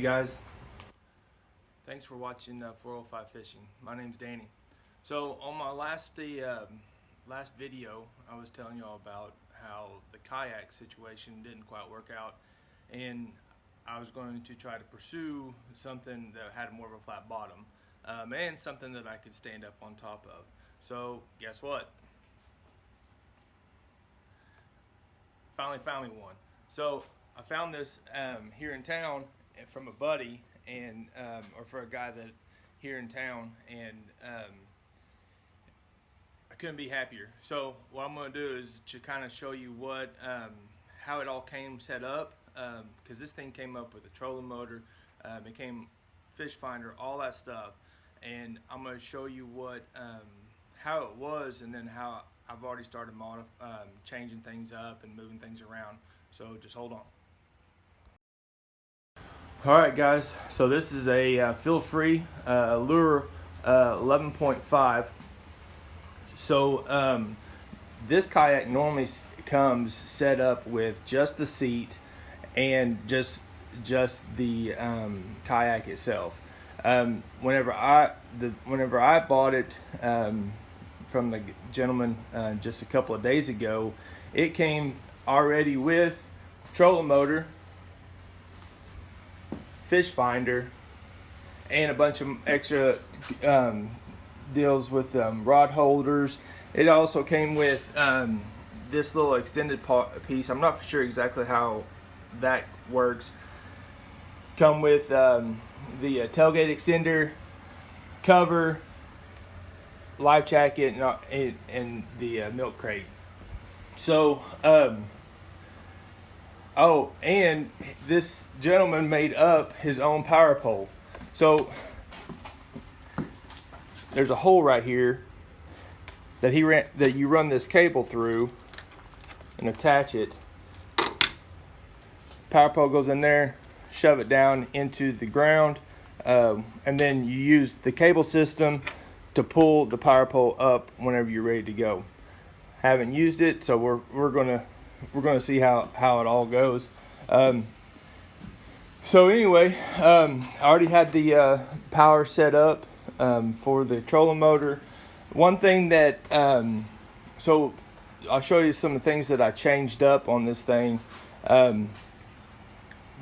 guys, thanks for watching 405 Fishing. My name's Danny. So on my last video, I was telling y'all about how the kayak situation didn't quite work out, and I was going to try to pursue something that had more of a flat bottom and something that I could stand up on top of. So guess what? Finally found me one. So I found this here in town from a buddy, and or for a guy that here in town, and I couldn't be happier. So what I'm going to do is to kind of show you what how it all came set up, because this thing came up with a trolling motor, it came fish finder, all that stuff, and I'm going to show you what how it was, and then how I've already started changing things up and moving things around. So just hold on. Alright guys, so this is a feel-free lure 11.5. So this kayak normally comes set up with just the seat and just the kayak itself. Whenever I bought it from the gentleman just a couple of days ago, it came already with trolling motor, fish finder, and a bunch of extra deals with rod holders. It also came with this little extended piece. I'm not sure exactly how that works. Come with the tailgate extender, cover, life jacket, and the milk crate. So oh, and this gentleman made up his own power pole. So there's a hole right here that you run this cable through and attach it. Power pole goes in there, shove it down into the ground, and then you use the cable system to pull the power pole up whenever you're ready to go. Haven't used it, so we're gonna see how it all goes. So anyway, I already had the power set up for the trolling motor. One thing that so I'll show you some of the things that I changed up on this thing.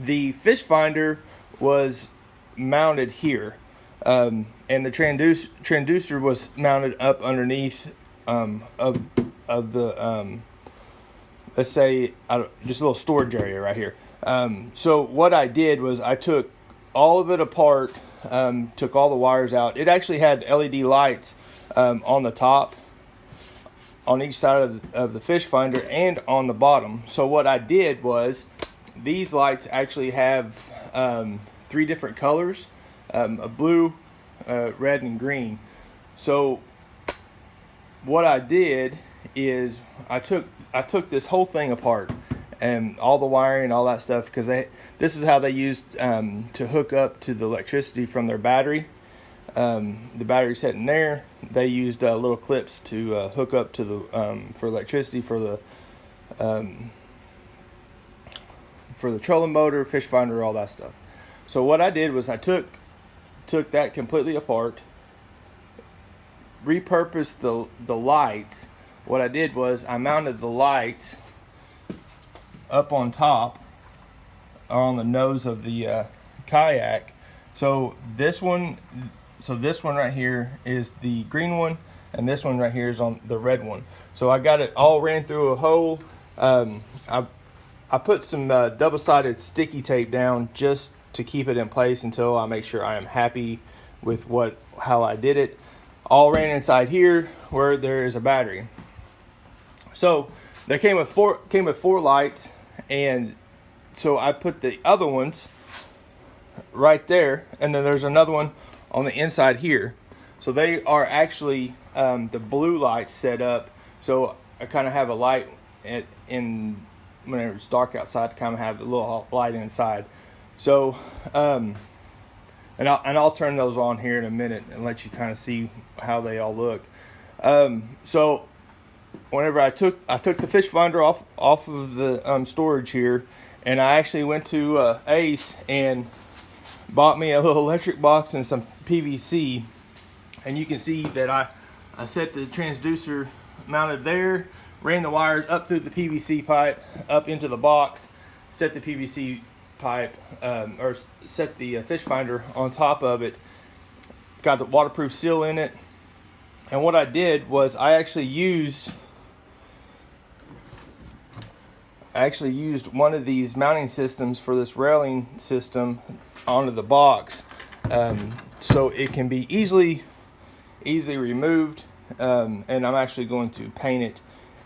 The fish finder was mounted here, and the transducer was mounted up underneath of the let's say just a little storage area right here. So what I did was I took all of it apart, took all the wires out. It actually had LED lights on the top, on each side of the fish finder, and on the bottom. So what I did was, these lights actually have 3 different colors, a blue, red, and green. So what I did is I took this whole thing apart, and all the wiring and all that stuff, because this is how they used to hook up to the electricity from their battery. The battery set in there, they used little clips to hook up to the for electricity for the trolling motor, fish finder, all that stuff. So what I did was I took that completely apart, repurposed the lights. What I did was I mounted the lights up on top, or on the nose of the kayak. So this one right here is the green one, and this one right here is on the red one. So I got it all ran through a hole. I put some double-sided sticky tape down just to keep it in place until I make sure I am happy with how I did it. All ran inside here where there is a battery. So they came with four lights, and so I put the other ones right there, and then there's another one on the inside here. So they are actually the blue lights set up. So I kind of have a light in whenever it's dark outside, to kind of have a little light inside. So and I'll turn those on here in a minute and let you kind of see how they all look. So whenever I took the fish finder off of the storage here, and I actually went to Ace and bought me a little electric box and some PVC, and you can see that I set the transducer mounted there, ran the wires up through the PVC pipe up into the box, set the PVC pipe or set the fish finder on top of it. It's got the waterproof seal in it, and what I did was I actually used one of these mounting systems for this railing system onto the box, so it can be easily removed, and I'm actually going to paint it,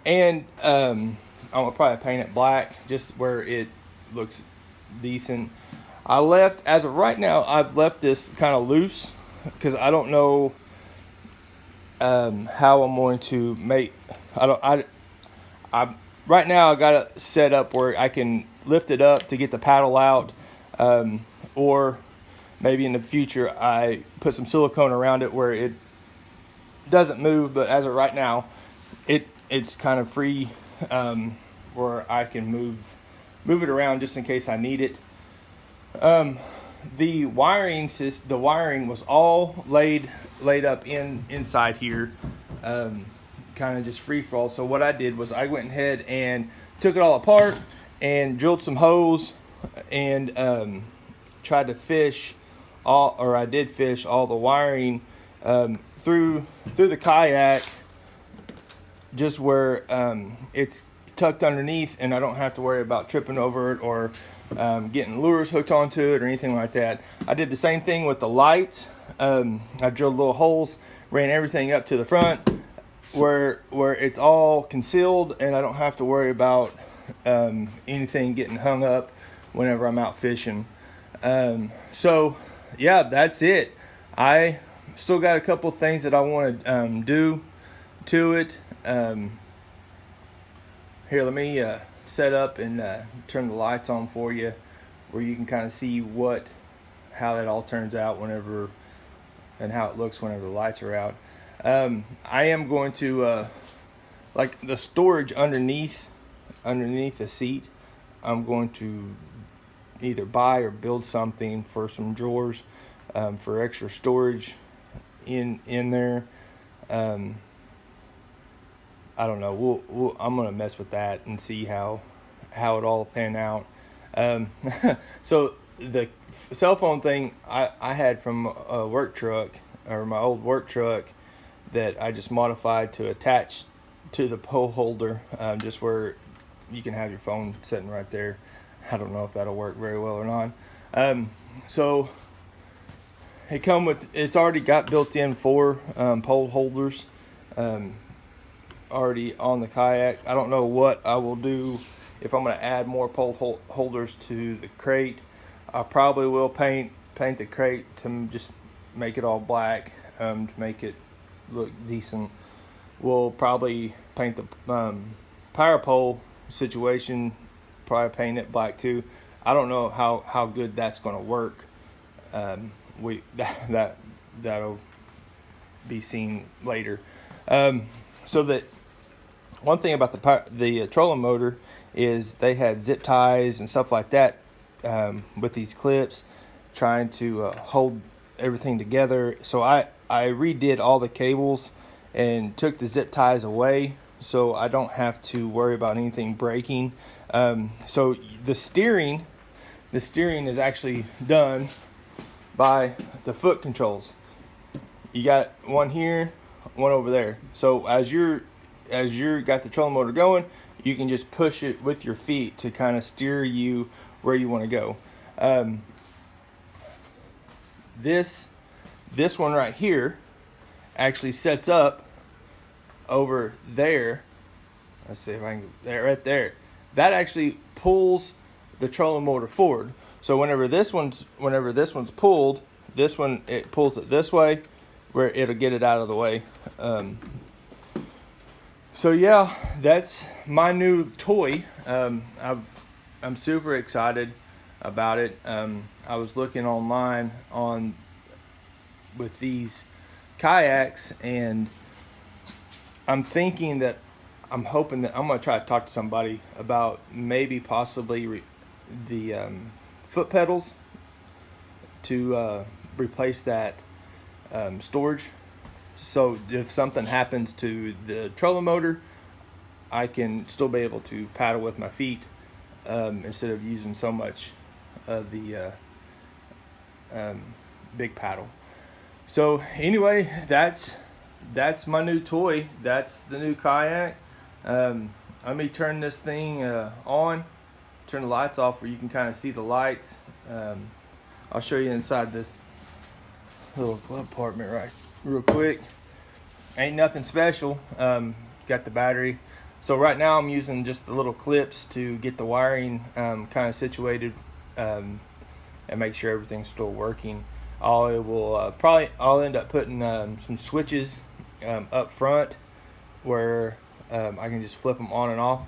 and I'm gonna probably paint it black just where it looks decent. As of right now, I've left this kind of loose because I don't know how I'm going to make. Right now I got it set up where I can lift it up to get the paddle out, or maybe in the future I put some silicone around it where it doesn't move. But as of right now, it's kind of free, where I can move it around just in case I need it. The wiring was all laid up inside here, kind of just free for all. So what I did was I went ahead and took it all apart and drilled some holes and tried to fish all the wiring through the kayak, just where it's tucked underneath, and I don't have to worry about tripping over it or getting lures hooked onto it or anything like that. I did the same thing with the lights. I drilled little holes, ran everything up to the front where it's all concealed, and I don't have to worry about anything getting hung up whenever I'm out fishing. So yeah, that's it. I still got a couple things that I want to do to it. Here, let me set up and turn the lights on for you, where you can kind of see how that all turns out whenever, and how it looks whenever the lights are out. I am going to like the storage underneath the seat. I'm going to either buy or build something for some drawers, for extra storage in there. I don't know. I'm gonna mess with that and see how it all pan out. So the cell phone thing I had from a work truck, or my old work truck, that I just modified to attach to the pole holder, just where you can have your phone sitting right there. I don't know if that'll work very well or not. So it's already got built-in 4 pole holders already on the kayak. I don't know what I will do if I'm going to add more pole holders to the crate. I probably will paint the crate to just make it all black, to make it look decent. We'll probably paint the power pole situation, probably paint it black too. I don't know how good that's going to work. That'll be seen later. So that one thing about the trolling motor is they had zip ties and stuff like that, with these clips, trying to hold everything together. So I redid all the cables and took the zip ties away, so I don't have to worry about anything breaking. So the steering is actually done by the foot controls. You got one here, one over there. So as you're got the trolling motor going, you can just push it with your feet to kind of steer you where you want to go. This one right here actually sets up over there. Let's see if I can, there, right there. That actually pulls the trolling motor forward. So whenever this one's pulled, it pulls it this way, where it'll get it out of the way. So yeah, that's my new toy. I'm super excited about it. I was looking online with these kayaks, and I'm hoping that I'm going to try to talk to somebody about maybe possibly the foot pedals to replace that storage. So if something happens to the trolling motor, I can still be able to paddle with my feet instead of using so much of the big paddle. So anyway, that's my new toy. That's the new kayak. Let me turn this thing on, turn the lights off where you can kind of see the lights. I'll show you inside this little glove compartment right real quick. Ain't nothing special. Got the battery. So right now I'm using just the little clips to get the wiring kind of situated and make sure everything's still working. I'll end up putting some switches up front where I can just flip them on and off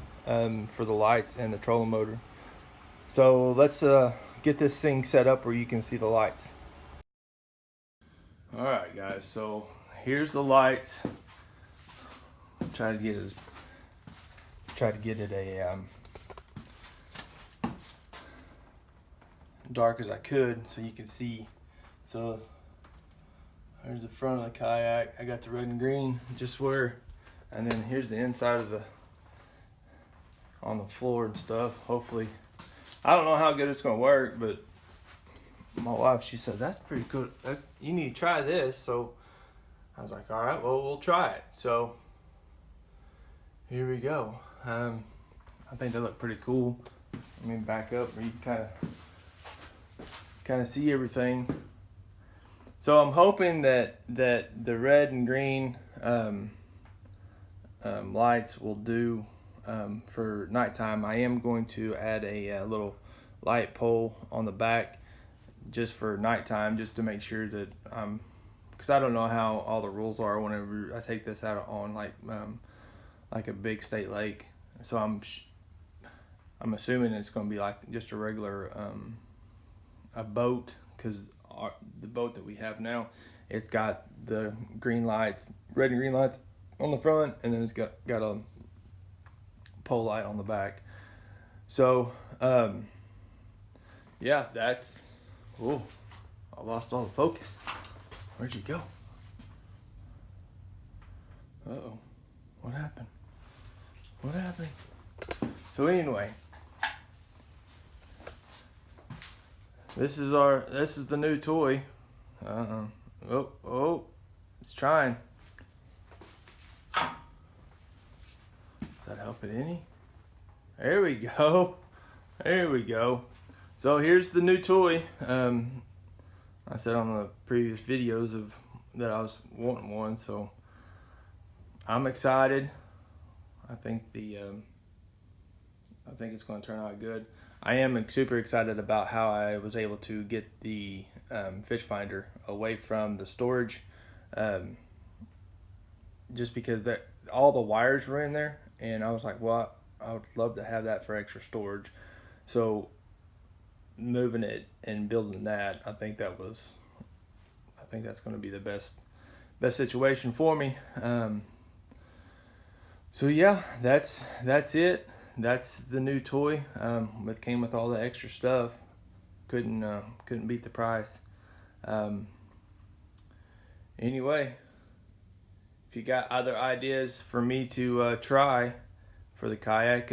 for the lights and the trolling motor. So let's get this thing set up where you can see the lights. All right, guys. So here's the lights. Try to get it a dark as I could so you can see. So there's the front of the kayak. I got the red and green just where, and then here's the inside of the on the floor and stuff. Hopefully, I don't know how good it's gonna work, but my wife, she said that's pretty good. You need to try this. So I was like, all right, well, we'll try it. So here we go. I think they look pretty cool. Let me back up where you can kind of see everything. So I'm hoping that the red and green lights will do for nighttime. I am going to add a little light pole on the back just for nighttime, just to make sure that because I don't know how all the rules are whenever I take this out on like a big state lake. So I'm assuming it's going to be like just a regular a boat, because the boat that we have now, it's got the green lights, red and green lights on the front, and then it's got a pole light on the back. So yeah, that's I lost all the focus. Where'd you go? Uh-oh. What happened? What happened? So anyway, this is the new toy. It's trying. Does that help it any? There we go. There we go. So here's the new toy. I said on the previous videos that I was wanting one, so I'm excited. I think it's going to turn out good. I am super excited about how I was able to get the fish finder away from the storage, just because all the wires were in there, and I was like, well, I would love to have that for extra storage. So moving it and building that, I think that's going to be the best situation for me. So yeah, that's it. That's the new toy. It came with all the extra stuff. Couldn't beat the price. Anyway, if you got other ideas for me to try for the kayak,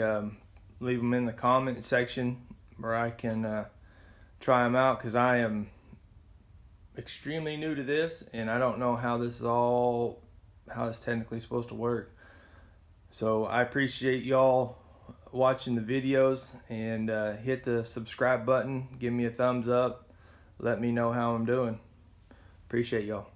leave them in the comment section where I can try them out, because I am extremely new to this and I don't know how it's technically supposed to work. So I appreciate y'all watching the videos, and hit the subscribe button, give me a thumbs up, let me know how I'm doing. Appreciate y'all.